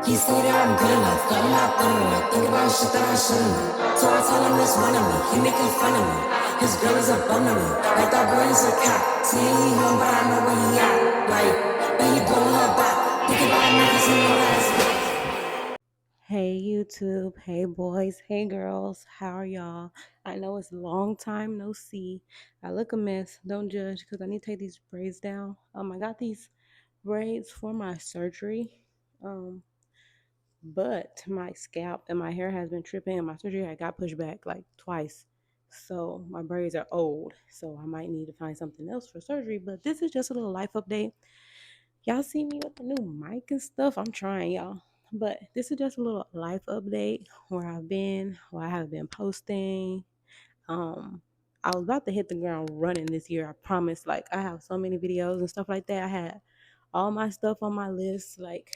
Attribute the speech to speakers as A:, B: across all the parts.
A: He say that I'm good enough, got him out thundering. Think about shit that I shouldn't do. So I tell him this one of me, he making fun of me. His girl is a bum to me, like that boy is a cat. See, he home, but I know where he at. Like, then he blowing her back. Thinking about me, cause he know that it's me.
B: Hey YouTube, hey boys, hey girls, how are y'all? I know it's a long time no see. I look a mess, don't judge, because I need to take these braids down. I got these braids for my surgery, but my scalp and my hair has been tripping, and my surgery I got pushed back like twice. So my braids are old, so I might need to find something else for surgery, but this is just a little life update. Y'all see me with the new mic and stuff. I'm trying, y'all. But this is just a little life update where I've been, where I have been posting. Um, I was about to hit the ground running this year. I promise. Like I have so many videos and stuff like that. I had all my stuff on my list. Like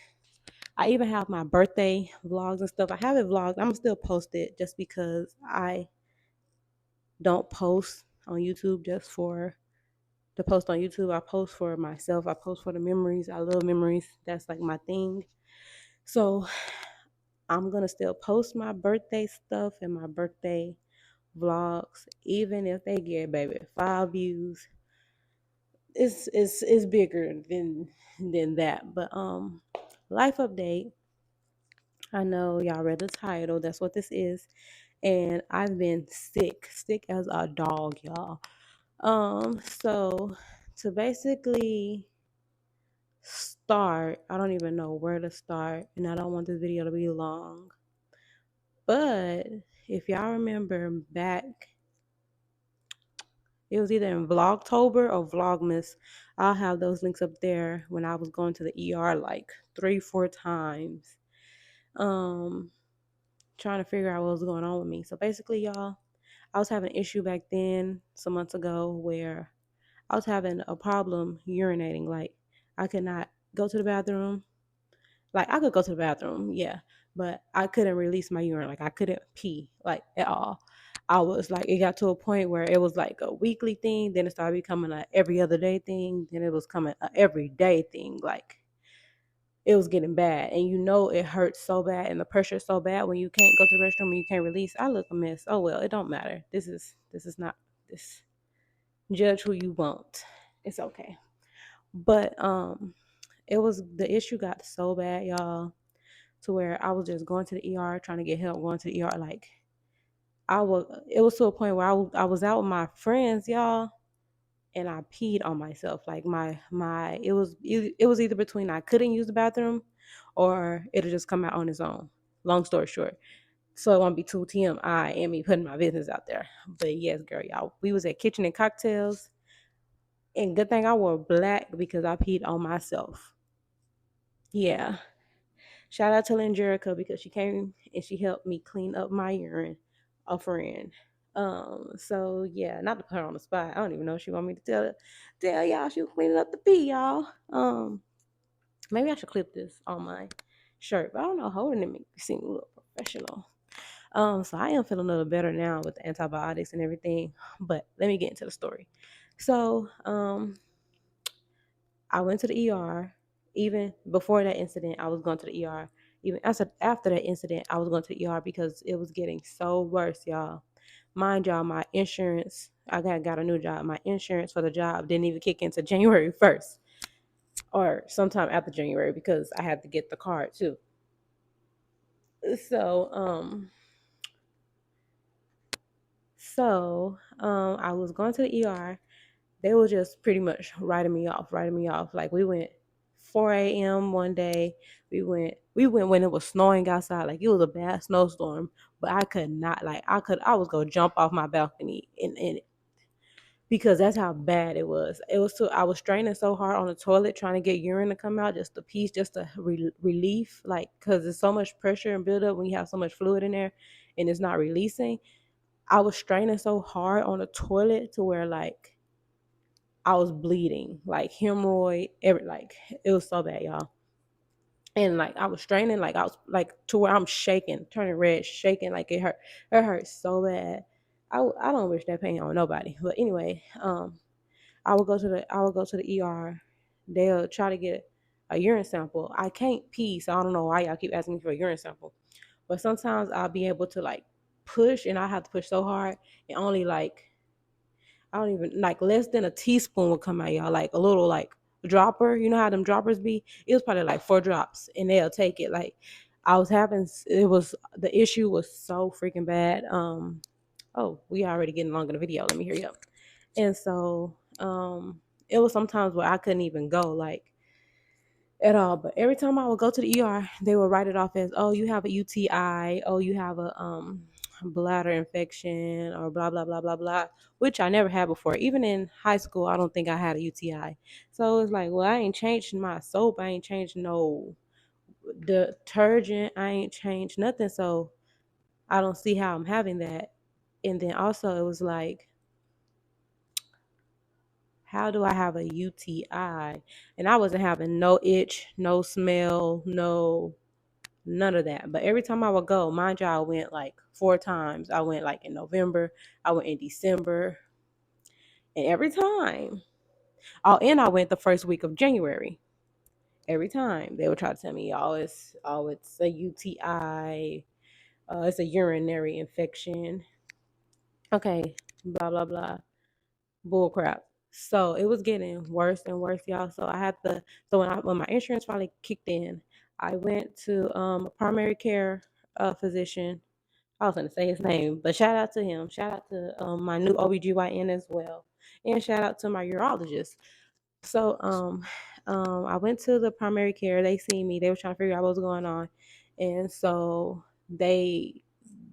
B: I even have my birthday vlogs and stuff. I have it vlogged. I'm still post it just because I don't post on YouTube just for to post on YouTube. I post for myself. I post for the memories. I love memories. That's like my thing. So I'm gonna still post my birthday stuff and my birthday vlogs, even if they get baby 5 views. It's bigger than that. But life update. I know y'all read the title. That's what this is. And I've been sick as a dog, y'all. So to basically start, I don't even know where to start, and I don't want this video to be long. But if y'all remember back, it was either in Vlogtober or Vlogmas. I'll have those links up there when I was going to the ER like 3-4 times. Trying to figure out what was going on with me. So basically, y'all, I was having an issue back then, some months ago, where I was having a problem urinating. Like I could not go to the bathroom. Like I could go to the bathroom, yeah, but I couldn't release my urine. Like I couldn't pee like at all. I was like, it got to a point where it was like a weekly thing, then it started becoming a every other day thing, then it was coming a everyday thing. Like it was getting bad, and it hurts so bad, and the pressure is so bad when you can't go to the restroom and you can't release. I look a mess. Oh well, it don't matter. This is not this. Judge who you want. It's okay. But it was the issue got so bad, y'all, to where I was just going to the ER trying to get help, going to the ER. Like it was to a point where I was out with my friends, y'all, and I peed on myself. Like it was either between I couldn't use the bathroom or it'll just come out on its own. Long story short. So it won't be too TMI and me putting my business out there. But yes, girl, y'all, we was at Kitchen and Cocktails, and good thing I wore black because I peed on myself. Yeah. Shout out to Lingerica because she came and she helped me clean up my urine, a friend. So yeah, not to put her on the spot. I don't even know if she want me to tell y'all she was cleaning up the pee, y'all. Maybe I should clip this on my shirt, but I don't know, holding it make me seem a little professional. So I am feeling a little better now with the antibiotics and everything. But let me get into the story. So, I went to the ER. Even before that incident, I was going to the ER. Even after that incident, I was going to the ER because it was getting so worse, y'all. Mind y'all, my insurance, I got a new job. My insurance for the job didn't even kick into January 1st or sometime after January because I had to get the card too. So, I was going to the ER. They were just pretty much writing me off. Like we went 4 a.m. one day. We went when it was snowing outside. Like it was a bad snowstorm, but I could not. Like I was gonna jump off my balcony in it because that's how bad it was. It was I was straining so hard on the toilet trying to get urine to come out, just the piece, just a relief. Like because there's so much pressure and buildup when you have so much fluid in there, and it's not releasing. I was straining so hard on the toilet to where like I was bleeding, like hemorrhoid, like it was so bad, y'all. And like I was straining, like I was like to where I'm shaking, turning red, shaking, like it hurt. It hurt so bad. I don't wish that pain on nobody. But anyway, I would go to the ER. They'll try to get a urine sample. I can't pee, so I don't know why y'all keep asking me for a urine sample. But sometimes I'll be able to like push, and I have to push so hard, and only like I don't even like less than a teaspoon will come out, y'all. Like a little like dropper. You know how them droppers be? It was probably like 4 drops, and they'll take it. Like I was having, it was the issue was so freaking bad. Oh, we already getting long in the video. Let me hurry up. And so it was sometimes where I couldn't even go like at all. But every time I would go to the ER, they would write it off as, oh, you have a UTI, oh, you have a bladder infection, or blah blah blah blah blah, which I never had before. Even in high school, I don't think I had a UTI. So it's like, well, I ain't changed my soap, I ain't changed no detergent, I ain't changed nothing. So I don't see how I'm having that. And then also it was like, how do I have a UTI? And I wasn't having no itch, no smell, no none of that. But every time I would go, mind you, I went like 4 times. I went like in November, I went in December, and every time, and I went the first week of January. Every time they would try to tell me, it's a UTI, it's a urinary infection. Okay, blah blah blah. Bull crap. So it was getting worse and worse, y'all. So I had to. So when my insurance finally kicked in, I went to a primary care physician. I was gonna say his name, but shout out to him. Shout out to my new OBGYN as well, and shout out to my urologist. So I went to the primary care. They seen me. They were trying to figure out what was going on, and so they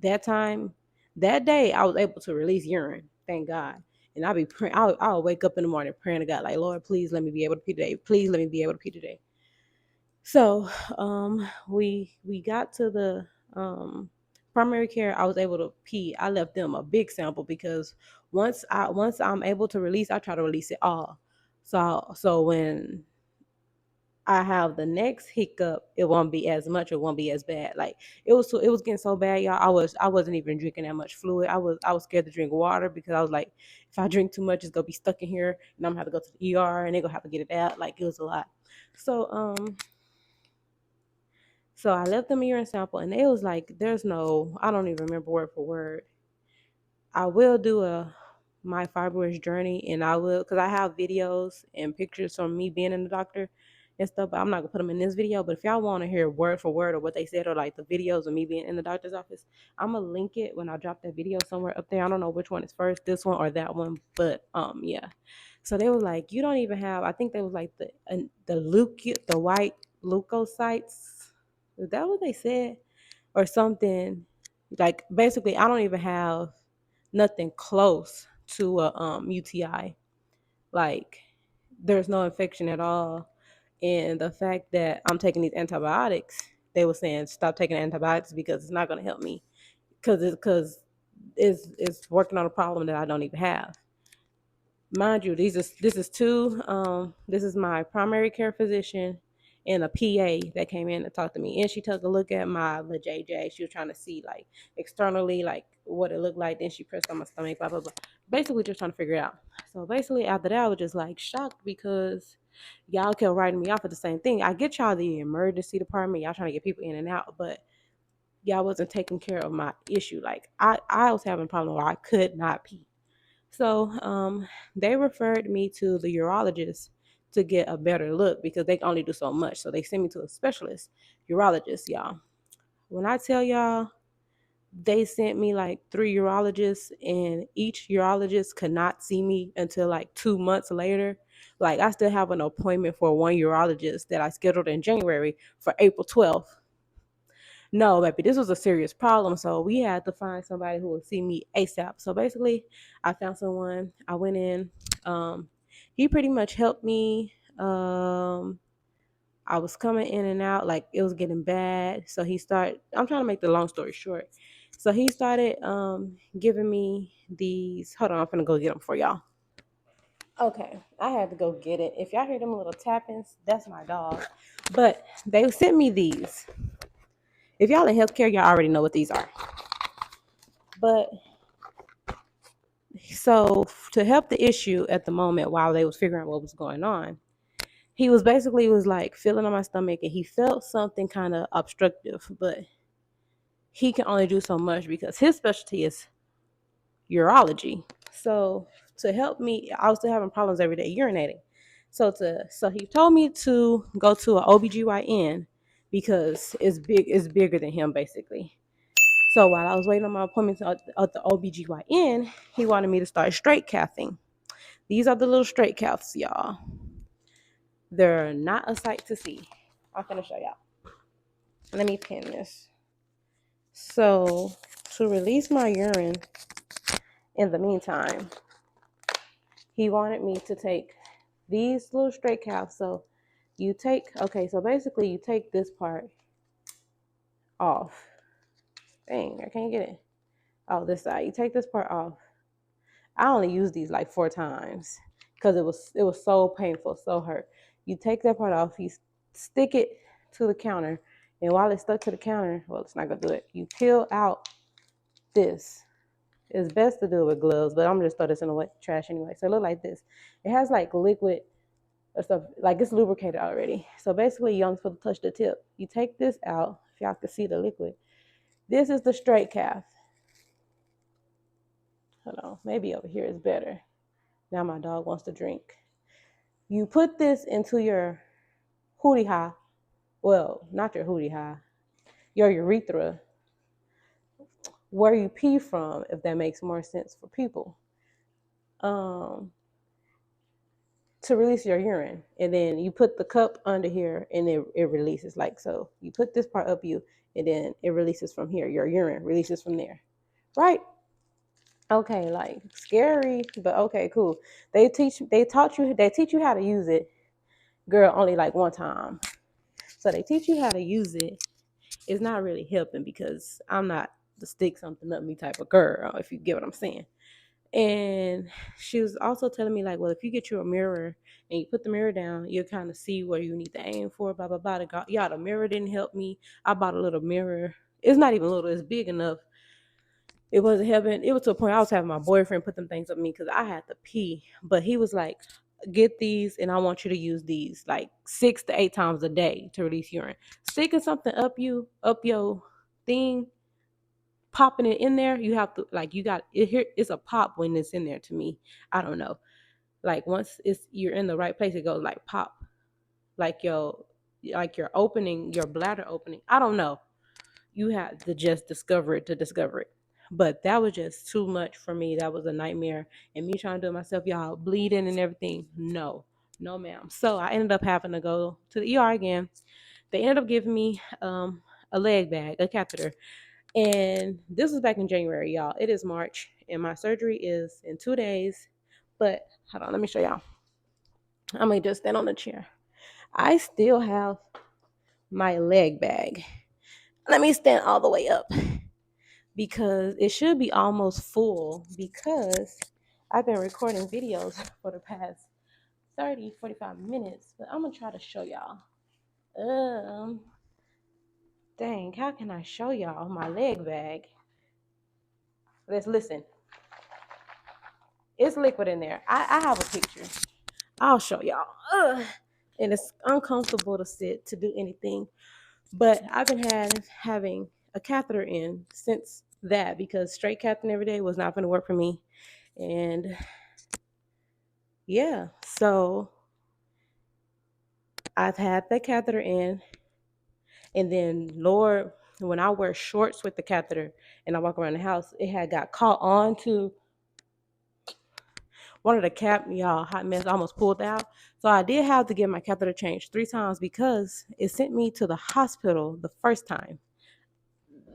B: that day I was able to release urine. Thank God. And I'll be praying. I'll wake up in the morning praying to God, like, Lord, please let me be able to pee today. Please let me be able to pee today. So we got to the primary care. I was able to pee. I left them a big sample because once I'm able to release, I try to release it all. So when I have the next hiccup, it won't be as much, it won't be as bad. Like it was getting so bad, y'all. I wasn't even drinking that much fluid. I was scared to drink water because I was like, if I drink too much, it's gonna be stuck in here, and I'm gonna have to go to the ER, and they're gonna have to get it out. Like it was a lot. So so I left them a urine sample, and it was like, I don't even remember word for word. I will do my fibroids journey, and I will, because I have videos and pictures from me being in the doctor and stuff, but I'm not gonna put them in this video. But if y'all want to hear word for word or what they said, or like the videos of me being in the doctor's office, I'm gonna link it when I drop that video somewhere up there. I don't know which one is first, this one or that one, but yeah. So they was like, you don't even have, I think they was like the white leukocytes. Is that what they said? Or something. Like basically, I don't even have nothing close to a UTI. Like there's no infection at all. And the fact that I'm taking these antibiotics, they were saying stop taking antibiotics because it's not going to help me, because it's working on a problem that I don't even have. Mind you, this is my primary care physician and a PA that came in to talk to me, and she took a look at my JJ. She was trying to see like externally like what it looked like. Then she pressed on my stomach, blah blah blah. Basically, just trying to figure it out. So basically, after that, I was just like shocked because y'all kept writing me off at the same thing. I get y'all the emergency department, y'all trying to get people in and out, but y'all wasn't taking care of my issue. Like I was having a problem where I could not pee. So they referred me to the urologist to get a better look because they can only do so much. So they sent me to a specialist urologist, y'all. When I tell y'all, they sent me like 3 urologists, and each urologist could not see me until like 2 months later. Like I still have an appointment for one urologist that I scheduled in January for April 12th. No, baby, this was a serious problem. So we had to find somebody who would see me ASAP. So basically, I found someone. I went in. He pretty much helped me. I was coming in and out, like it was getting bad. So he started. I'm trying to make the long story short. So he started giving me these. Hold on, I'm gonna go get them for y'all. Okay, I had to go get it. If y'all hear them little tappings, that's my dog. But they sent me these. If y'all in healthcare, y'all already know what these are. But so to help the issue at the moment while they was figuring out what was going on, he was like feeling on my stomach, and he felt something kind of obstructive, but he can only do so much because his specialty is urology. So to help me, I was still having problems every day urinating. So he told me to go to an OBGYN because it's bigger than him basically. So while I was waiting on my appointment at the OBGYN, he wanted me to start straight cathing. These are the little straight caths, y'all. They're not a sight to see. I'm gonna show y'all. Let me pin this. So to release my urine in the meantime, he wanted me to take these little straight caths. So so basically you take this part off. Dang, I can't get it. Oh, this side. You take this part off. I only used these like 4 times because it was so painful, so hurt. You take that part off, you stick it to the counter, and while it's stuck to the counter, well, it's not gonna do it. You peel out this. It's best to do it with gloves, but I'm just throw this in the wet trash anyway. So it look like this. It has like liquid or stuff, like it's lubricated already. So basically, you're only supposed to touch the tip. You take this out. If y'all can see the liquid, this is the straight cath. Hold on, maybe over here is better. Now my dog wants to drink. You put this into your hootie high. Well, not your hootie high. Your urethra, where you pee from, if that makes more sense for people. To release your urine, and then you put the cup under here, and it releases like so. You put this part up you, and then it releases from here. Your urine releases from there, right? Okay, like scary, but okay, cool. They teach you how to use it, girl, only like one time. So they teach you how to use it. It's not really helping because I'm not the stick something up me type of girl, if you get what I'm saying. And she was also telling me like, well, if you get you a mirror and you put the mirror down, you'll kind of see where you need to aim for, blah blah blah. Y'all, the mirror didn't help me. I bought a little mirror. It's not even little. It's big enough. It wasn't helping. It was to a point I was having my boyfriend put them things up me because I had to pee. But he was like, get these, and I want you to use these like 6 to 8 times a day to release urine. Sticking something up your thing, popping it in there, you have to like you got it here. It's a pop when it's in there. To me, I don't know. Like once you're in the right place, it goes like pop, like your opening, your bladder opening. I don't know. You have to just discover it to discover it. But that was just too much for me. That was a nightmare. And me trying to do it myself, y'all, bleeding and everything. No, no, ma'am. So I ended up having to go to the ER again. They ended up giving me a leg bag, a catheter. And this was back in January, y'all. It is March, and my surgery is in 2 days. But hold on, let me show y'all. I'm going to just stand on the chair. I still have my leg bag. Let me stand all the way up because it should be almost full because I've been recording videos for the past 45 minutes, but I'm going to try to show y'all. Dang, how can I show y'all my leg bag? Let's listen. It's liquid in there. I have a picture. I'll show y'all. And it's uncomfortable to sit to do anything. But I've been having a catheter in since that because straight catheter every day was not going to work for me. And yeah, so I've had the catheter in. And then, Lord, when I wear shorts with the catheter and I walk around the house, it had got caught on to one of the cap, y'all, hot mess, almost pulled out. So I did have to get my catheter changed 3 times because it sent me to the hospital the first time.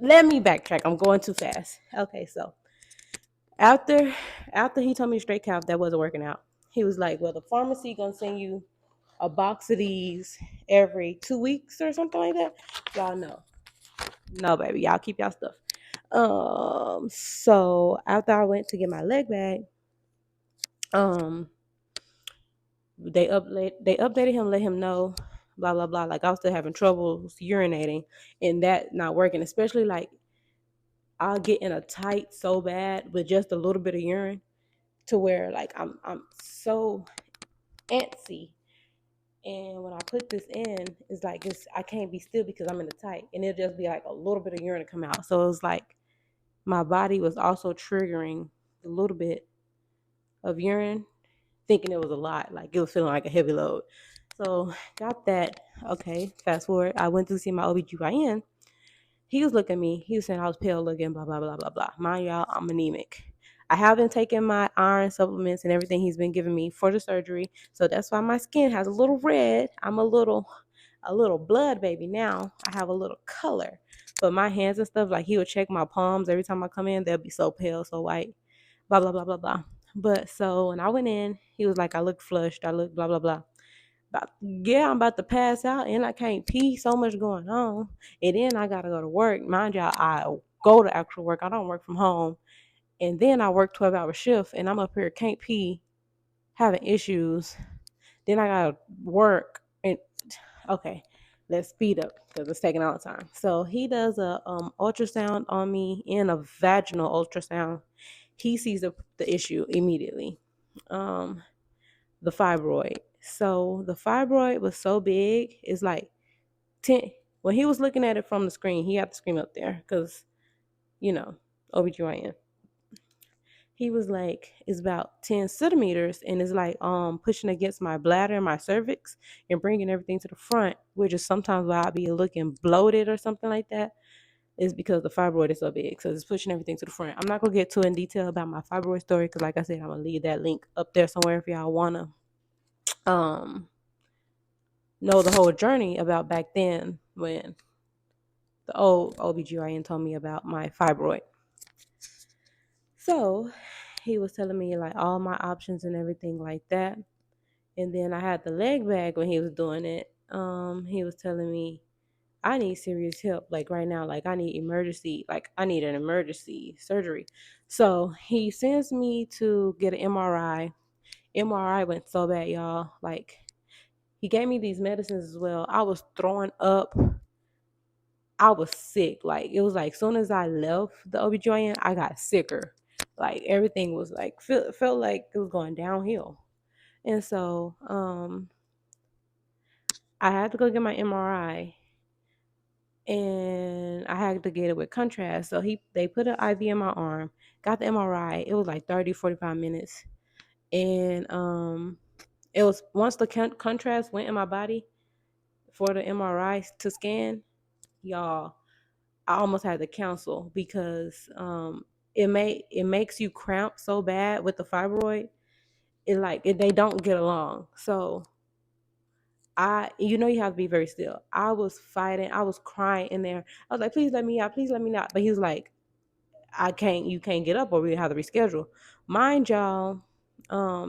B: Let me backtrack. I'm going too fast. Okay, so after he told me straight cap that wasn't working out, he was like, well, the pharmacy gonna send you a box of these every 2 weeks or something like that. Y'all know. No, baby, y'all keep y'all stuff. So after I went to get my leg bag, they updated him, let him know, blah blah blah. Like I was still having trouble urinating and that not working, especially like I'll get in a tight so bad with just a little bit of urine to where like I'm so antsy And when I put this in, it's like this. I can't be still because I'm in the tight, and it'll just be like a little bit of urine to come out. So it's like my body was also triggering a little bit of urine, thinking it was a lot. Like it was feeling like a heavy load. So got that. Okay, fast forward. I went to see my OBGYN. He was looking at me. He was saying I was pale looking, blah, blah, blah, blah, blah. Mind y'all, I'm anemic. I haven't taken my iron supplements and everything he's been giving me for the surgery. So that's why my skin has a little red. I'm a little blood baby now. I have a little color. But my hands and stuff, like he would check my palms every time I come in, they'll be so pale, so white, blah, blah, blah, blah, blah. But so when I went in, he was like, I look flushed, I look blah, blah, blah. I'm about to pass out and I can't pee. So much going on. And then I got to go to work. Mind y'all, I go to actual work. I don't work from home. And then I work 12-hour shift and I'm up here, can't pee, having issues. Then I got to work. And okay, let's speed up because it's taking all the time. So he does a ultrasound on me and a vaginal ultrasound. He sees the issue immediately. The fibroid. So the fibroid was so big, it's like 10. When he was looking at it from the screen, he had the screen up there because, you know, OBGYN. He was like, it's about 10 centimeters and it's like pushing against my bladder and my cervix and bringing everything to the front, which is sometimes why I'll be looking bloated or something like that. Is because the fibroid is so big. So it's pushing everything to the front. I'm not going to get too in detail about my fibroid story because, like I said, I'm going to leave that link up there somewhere if y'all want to know the whole journey about back then when the old OBGYN told me about my fibroid. So he was telling me like all my options and everything like that. And then I had the leg bag when he was doing it. He was telling me I need serious help like right now. Like I need an emergency surgery. So he sends me to get an MRI. MRI went so bad, y'all. Like he gave me these medicines as well. I was throwing up. I was sick. Like it was like soon as I left the OBGYN, I got sicker. Like everything was like felt like it was going downhill. And so I had to go get my MRI and I had to get it with contrast. So they put an IV in my arm, got the MRI. It was like 30, 45 minutes. And it was once the contrast went in my body for the MRI to scan, y'all, I almost had to cancel because it makes you cramp so bad with the fibroid. They don't get along. So you have to be very still. I was fighting. I was crying in there. I was like, please let me out. Please let me out. But he was like, you can't get up or we have to reschedule. Mind y'all,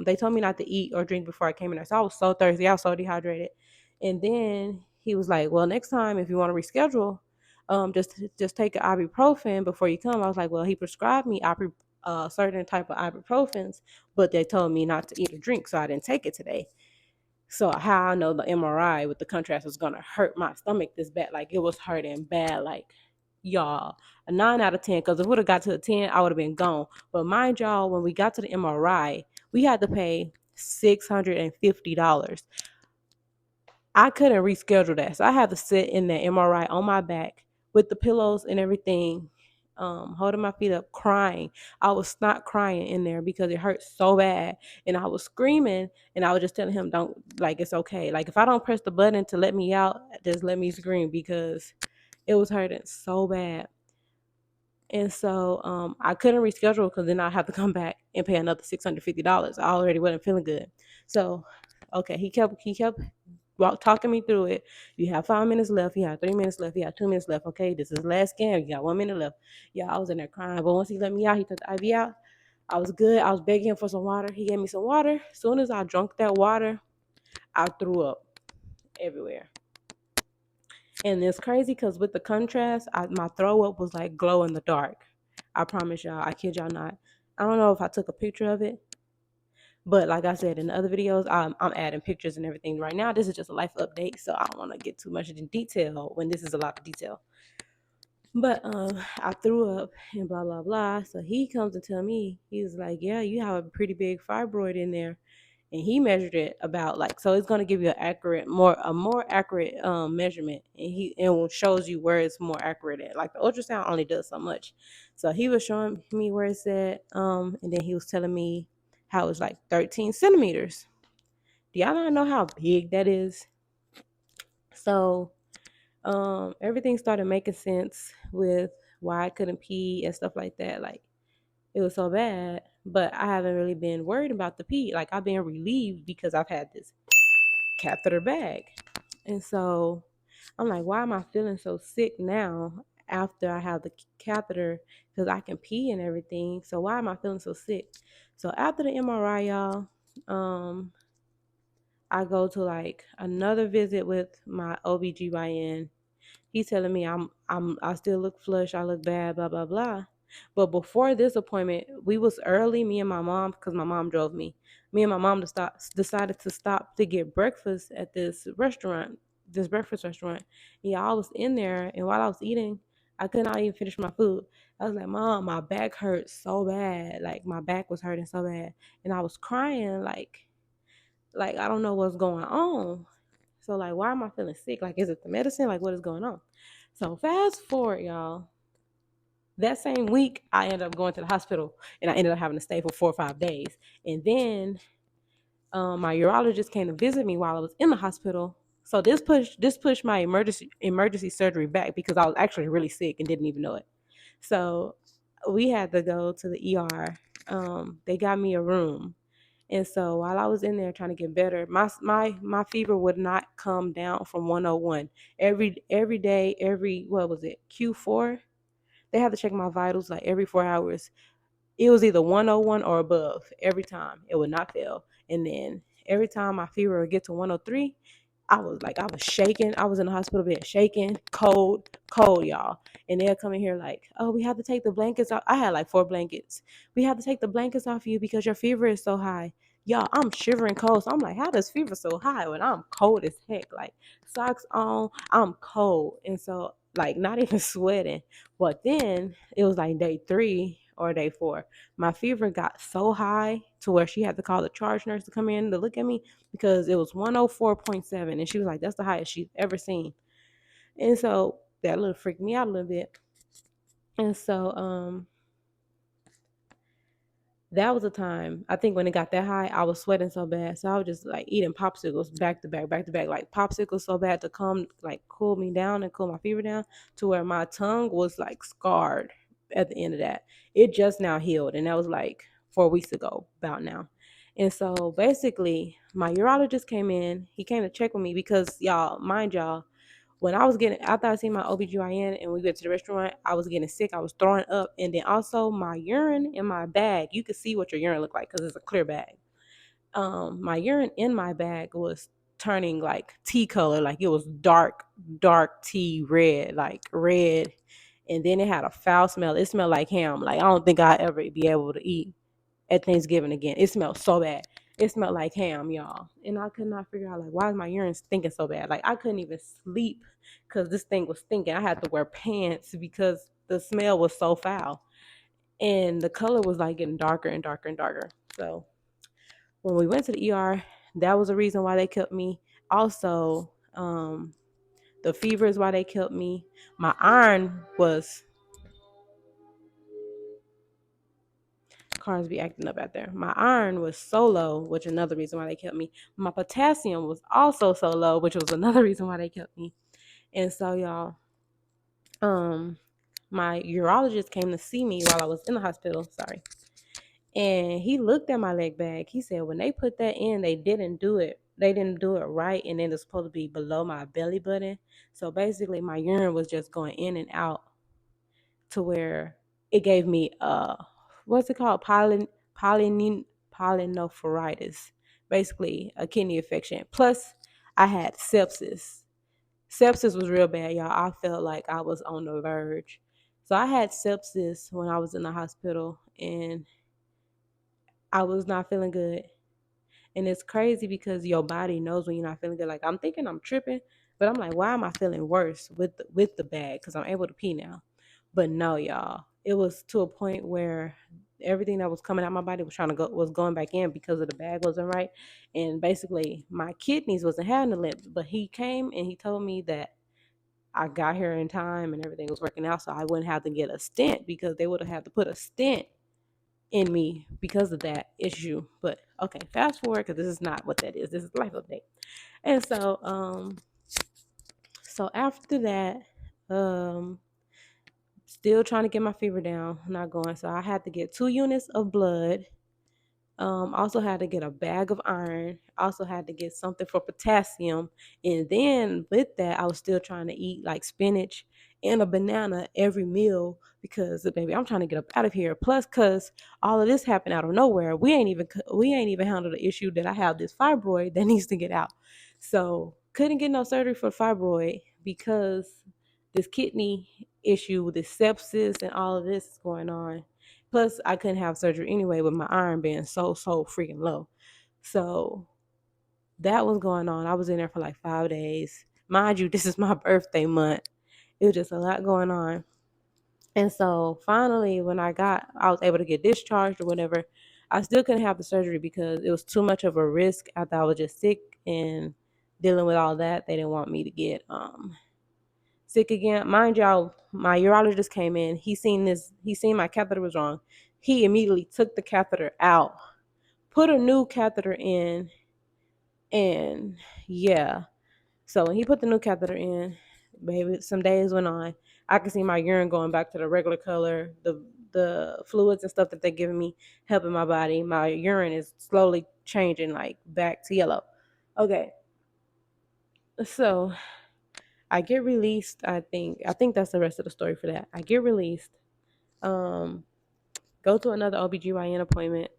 B: they told me not to eat or drink before I came in there. So I was so thirsty. I was so dehydrated. And then he was like, well, next time if you want to reschedule, just take an ibuprofen before you come. I was like, well, he prescribed me certain type of ibuprofens, but they told me not to eat or drink, so I didn't take it today. So how I know the MRI with the contrast was gonna hurt my stomach this bad, like it was hurting bad, like y'all, a 9 out of 10. Because if it would have got to a 10, I would have been gone. But mind y'all, when we got to the MRI, we had to pay $650. I couldn't reschedule that, so I had to sit in the MRI on my back with the pillows and everything, holding my feet up, crying. I was not crying in there because it hurt so bad, and I was screaming, and I was just telling him, "Don't like it's okay. Like if I don't press the button to let me out, just let me scream because it was hurting so bad." And so I couldn't reschedule because then I have to come back and pay another $650. I already wasn't feeling good, so okay, he kept talking me through it. You have 5 minutes left. You have 3 minutes left. You have 2 minutes left. Okay, this is the last scan. You got 1 minute left. Yeah, I was in there crying. But once he let me out, he took the IV out. I was good. I was begging him for some water. He gave me some water. As soon as I drank that water, I threw up everywhere. And it's crazy because with the contrast, my throw up was like glow in the dark. I promise y'all. I kid y'all not. I don't know if I took a picture of it, but like I said in the other videos, I'm adding pictures and everything. Right now, this is just a life update, so I don't want to get too much in detail when this is a lot of detail. But I threw up and blah blah blah. So he comes and tell me, he's like, yeah, you have a pretty big fibroid in there. and he measured it about like, so it's going to give you a more accurate measurement, and it shows you where it's more accurate at. Like the ultrasound only does so much. So he was showing me where it's at, and then he was telling me how it's like 13 centimeters. Do y'all not know how big that is? So everything started making sense with why I couldn't pee and stuff like that. Like it was so bad, but I haven't really been worried about the pee. Like I've been relieved because I've had this catheter bag. And so I'm like, why am I feeling so sick now after I have the catheter? Because I can pee and everything. So why am I feeling so sick? So after the MRI, y'all, I go to like another visit with my OBGYN. He's telling me I still look flush, I look bad, blah blah blah. But before this appointment, we was early, me and my mom, because my mom drove me. Me and my mom decided to stop to get breakfast at this breakfast restaurant. Yeah, I was in there, and while I was eating, I could not even finish my food. I was like, Mom, my back hurts so bad. Like my back was hurting so bad, and I was crying like I don't know what's going on. So like, why am I feeling sick? Like, is it the medicine? Like, what is going on? So fast forward, y'all. That same week, I ended up going to the hospital, and I ended up having to stay for 4 or 5 days. And then my urologist came to visit me while I was in the hospital. So this pushed my emergency surgery back because I was actually really sick and didn't even know it. So we had to go to the ER. They got me a room. And so while I was in there trying to get better, my fever would not come down from 101. Every day, what was it, Q4? They had to check my vitals like every 4 hours. It was either 101 or above every time. It would not fail. And then every time my fever would get to 103, I was shaking. I was in the hospital bed shaking, cold, y'all. And they'll come in here like, oh, we have to take the blankets off. I had like 4 blankets. We have to take the blankets off you because your fever is so high. Y'all, I'm shivering cold. So I'm like, how does fever so high when I'm cold as heck? Like socks on, I'm cold. And so like not even sweating. But then it was like day 3 or day 4. My fever got so high to where she had to call the charge nurse to come in to look at me because it was 104.7. And she was like, that's the highest she's ever seen. And so that little freaked me out a little bit. And so that was a time, I think when it got that high, I was sweating so bad. So I was just like eating popsicles back to back, like popsicles so bad to cool me down and cool my fever down to where my tongue was like scarred at the end of that. It just now healed. And that was like 4 weeks ago, about now. And so basically, my urologist came in. He came to check with me because, mind y'all, when I was after I seen my OBGYN and we went to the restaurant, I was getting sick. I was throwing up. And then also my urine in my bag, you could see what your urine looked like because it's a clear bag. My urine in my bag was turning like tea color, like it was dark tea red, like red. And then it had a foul smell. It smelled like ham. Like I don't think I'd ever be able to eat at Thanksgiving again. It smelled so bad. It smelled like ham, y'all. And I could not figure out like why is my urine stinking so bad? Like I couldn't even sleep because this thing was stinking. I had to wear pants because the smell was so foul. And the color was like getting darker and darker and darker. So when we went to the ER, that was the reason why they kept me. Also, the fever is why they kept me. My iron was cars be acting up out there. My iron was so low, which is another reason why they kept me. My potassium was also so low, which was another reason why they kept me. And so y'all, my urologist came to see me while I was in the hospital. Sorry. And he looked at my leg bag. He said when they put that in, they didn't do it. They didn't do it right, and then it's supposed to be below my belly button. So basically, my urine was just going in and out to where it gave me what's it called, polynophoritis, basically a kidney infection. Plus, I had sepsis. Sepsis was real bad, y'all. I felt like I was on the verge. So I had sepsis when I was in the hospital, and I was not feeling good. And it's crazy because your body knows when you're not feeling good. Like I'm thinking I'm tripping, but I'm like, why am I feeling worse with the bag? Because I'm able to pee now. But no, y'all. It was to a point where everything that was coming out my body was going back in because of the bag wasn't right. And basically my kidneys wasn't handling it. But he came and he told me that I got here in time and everything was working out, so I wouldn't have to get a stent, because they would have had to put a stent in me because of that issue. But okay, fast forward, because this is not what that is. This is life update. And so after that, still trying to get my fever down, not going. So I had to get 2 units of blood. Also had to get a bag of iron. Also had to get something for potassium. And then with that, I was still trying to eat like spinach and a banana every meal, because baby, I'm trying to get up out of here. Plus, cause all of this happened out of nowhere. We ain't even handled the issue that I have this fibroid that needs to get out. So couldn't get no surgery for fibroid because this kidney issue with this sepsis and all of this is going on. Plus, I couldn't have surgery anyway with my iron being so freaking low. So that was going on. I was in there for like 5 days. Mind you, this is my birthday month. It was just a lot going on. And so finally, when I was able to get discharged or whatever, I still couldn't have the surgery because it was too much of a risk after I was just sick and dealing with all that. They didn't want me to get sick again. Mind y'all, my urologist came in. He seen my catheter was wrong. He immediately took the catheter out, put a new catheter in, and yeah. So when he put the new catheter in, baby, some days went on. I could see my urine going back to the regular color. The fluids and stuff that they're giving me helping my body. My urine is slowly changing like back to yellow. Okay. So I get released. I think that's the rest of the story for that. I get released. Go to another OBGYN appointment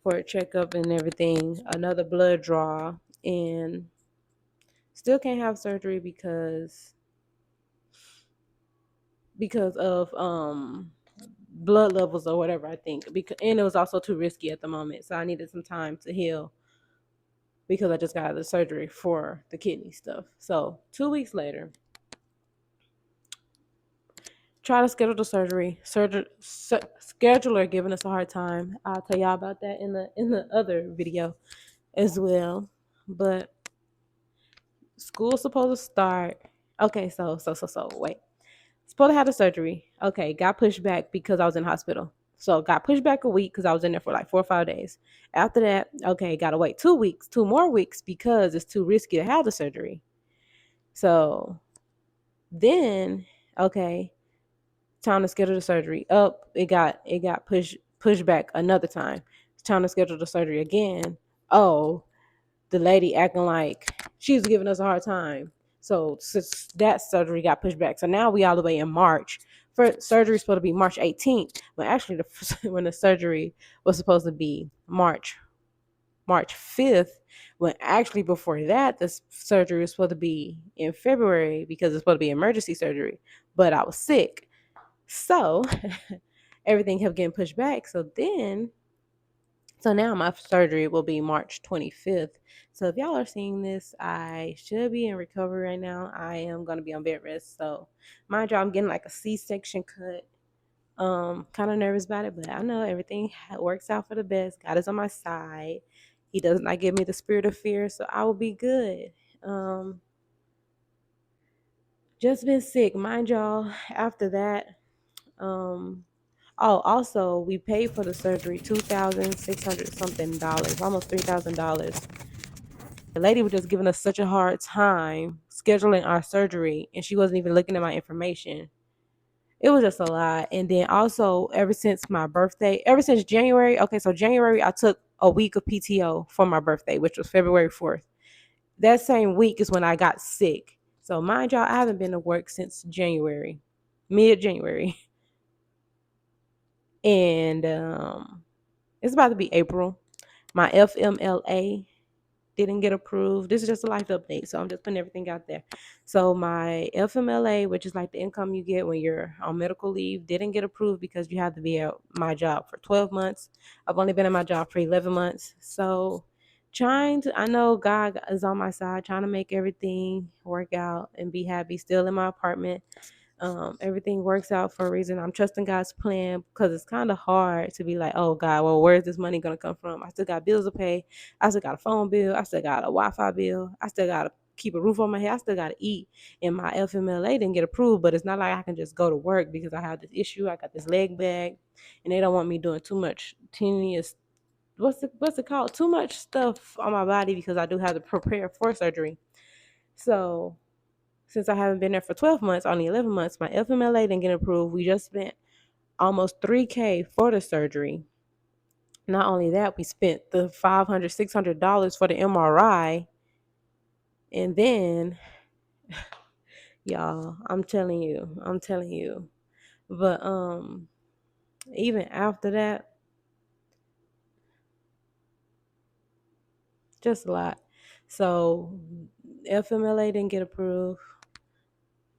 B: for a checkup and everything, another blood draw, and still can't have surgery because of blood levels or whatever, I think. And it was also too risky at the moment, so I needed some time to heal because I just got the surgery for the kidney stuff. So 2 weeks later, try to schedule the surgery. Scheduler giving us a hard time. I'll tell y'all about that in the other video as well. But school's supposed to start. Okay, so wait. Supposed to have the surgery. Okay, got pushed back because I was in the hospital. So got pushed back a week because I was in there for like 4 or 5 days. After that, okay, gotta wait 2 more weeks because it's too risky to have the surgery. So then, okay, time to schedule the surgery. It got pushed back another time. It's time to schedule the surgery again. Oh, the lady acting like she was giving us a hard time. So since that surgery got pushed back, so now we all the way in March. Surgery supposed to be March 18th, but actually when the surgery was supposed to be March 5th, when actually before that the surgery was supposed to be in February because it's supposed to be emergency surgery, but I was sick. So everything kept getting pushed back. So now my surgery will be March 25th. So if y'all are seeing this, I should be in recovery right now. I am going to be on bed rest. So mind you, I'm getting like a C-section cut. Kind of nervous about it, but I know everything works out for the best. God is on my side. He does not give me the spirit of fear, so I will be good. Just been sick. Mind y'all, after that, oh, also, we paid for the surgery $2,600 something dollars, almost $3,000. The lady was just giving us such a hard time scheduling our surgery, and she wasn't even looking at my information. It was just a lot. And then also, ever since January, okay, so January, I took a week of PTO for my birthday, which was February 4th. That same week is when I got sick. So mind y'all, I haven't been to work since January, mid-January. And it's about to be April. My FMLA didn't get approved. This is just a life update, so I'm just putting everything out there. So my FMLA, which is like the income you get when you're on medical leave, didn't get approved because you have to be at my job for 12 months. I've only been at my job for 11 months. So I know God is on my side, trying to make everything work out and be happy, still in my apartment. Everything works out for a reason. I'm trusting God's plan because it's kind of hard to be like, oh God, well, where's this money gonna come from? I still got bills to pay. I still got a phone bill. I still got a Wi-Fi bill. I still got to keep a roof on my head. I still got to eat. And my FMLA didn't get approved, but it's not like I can just go to work because I have this issue. I got this leg bag, and they don't want me doing too much tenuous. What's it called? Too much stuff on my body because I do have to prepare for surgery. So since I haven't been there for 12 months, only 11 months, my FMLA didn't get approved. We just spent almost $3K for the surgery. Not only that, we spent the $500, $600 for the MRI. And then, y'all, I'm telling you. But even after that, just a lot. So FMLA didn't get approved.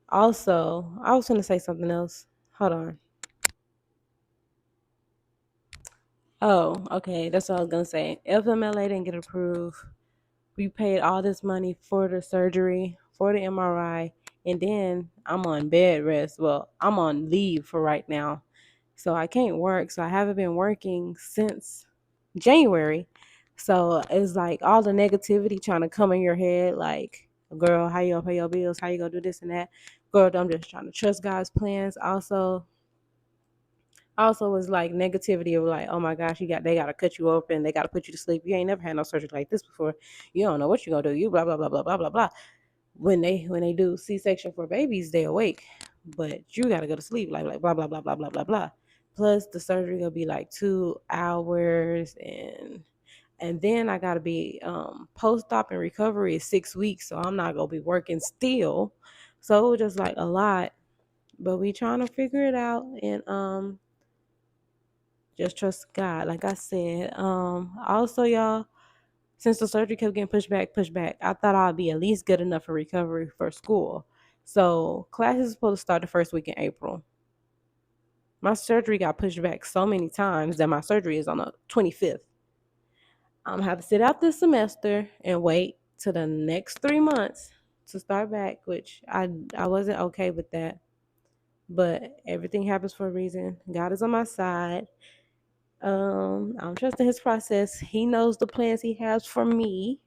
B: Also, I was gonna say something else. Hold on. Oh, okay. That's what I was gonna say. FMLA didn't get approved. We paid all this money for the surgery, for the MRI, and then I'm on bed rest. Well, I'm on leave for right now. So I can't work. So I haven't been working since January. So it's like all the negativity trying to come in your head, like, girl, how you gonna pay your bills? How you gonna do this and that? Girl, I'm just trying to trust God's plans. Also was like negativity of like, oh my gosh, they gotta cut you open, they gotta put you to sleep. You ain't never had no surgery like this before. You don't know what you're gonna do. You blah blah blah blah blah blah blah. When they do C-section for babies, they awake, but you gotta go to sleep, like blah blah blah blah blah blah blah. Plus the surgery will be like 2 hours, and then I gotta be post-op and recovery is 6 weeks, so I'm not gonna be working still. So it was just like a lot, but we trying to figure it out, and just trust God. Like I said, also y'all, since the surgery kept getting pushed back, I thought I'd be at least good enough for recovery for school. So classes is supposed to start the first week in April. My surgery got pushed back so many times that my surgery is on the 25th. I'm gonna have to sit out this semester and wait till the next 3 months to start back, which I wasn't okay with that. But everything happens for a reason. God is on my side. I'm trusting his process. He knows the plans he has for me,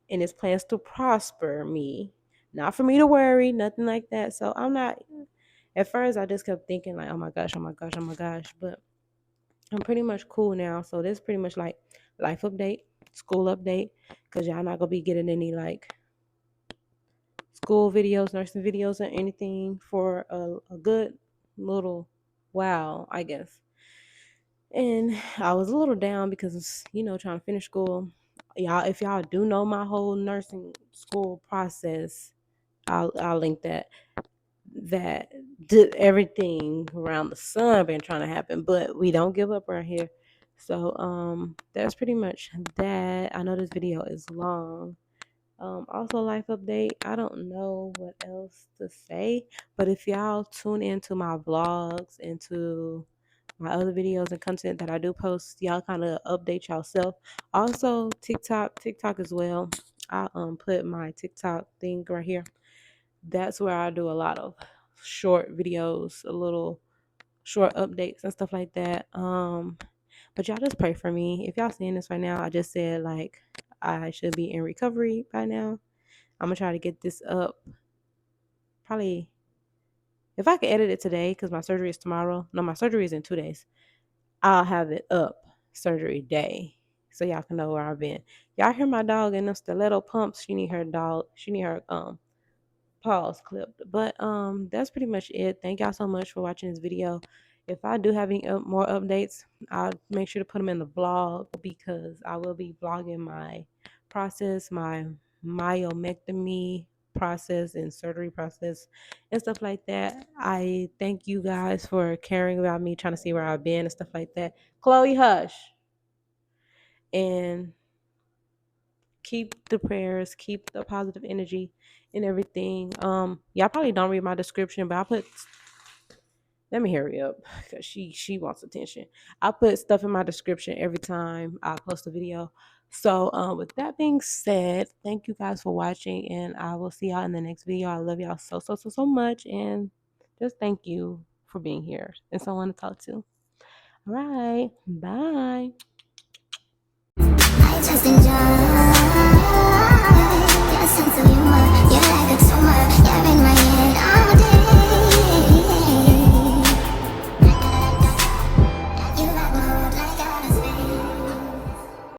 B: and his plans to prosper me, not for me to worry, nothing like that. So I'm not. At first, I just kept thinking like, oh my gosh, oh my gosh, oh my gosh. But I'm pretty much cool now. So this is pretty much like life update, school update, because y'all not gonna be getting any like school videos, nursing videos, or anything for a good little while, I guess. And I was a little down because, trying to finish school. Y'all, if y'all do know my whole nursing school process, I'll link that. That did everything around the sun been trying to happen, but we don't give up right here. So that's pretty much that. I know this video is long. Also life update. I don't know what else to say, but if y'all tune into my vlogs, into my other videos and content that I do post, y'all kind of update yourself. Also TikTok as well. I put my TikTok thing right here. That's where I do a lot of short videos, a little short updates and stuff like that. But y'all just pray for me. If y'all seeing this right now, I just said like I should be in recovery by now. I'm gonna try to get this up. Probably if I can edit it today, because my surgery is tomorrow. No, my surgery is in 2 days. I'll have it up surgery day, so y'all can know where I've been. Y'all hear my dog in the stiletto pumps? She need her dog. She need her pause clipped. But that's pretty much it. Thank y'all so much for watching this video. If I do have any more updates, I'll make sure to put them in the vlog, because I will be vlogging my process, my myomectomy process and surgery process and stuff like that. I thank you guys for caring about me, trying to see where I've been and stuff like that. Chloe, hush. And keep the prayers, keep the positive energy and everything. Y'all probably don't read my description, but let me hurry up because she wants attention. I put stuff in my description every time I post a video. So with that being said, thank you guys for watching, and I will see y'all in the next video. I love y'all so much, and just thank you for being here and someone to talk to. All right, bye.
A: I just enjoy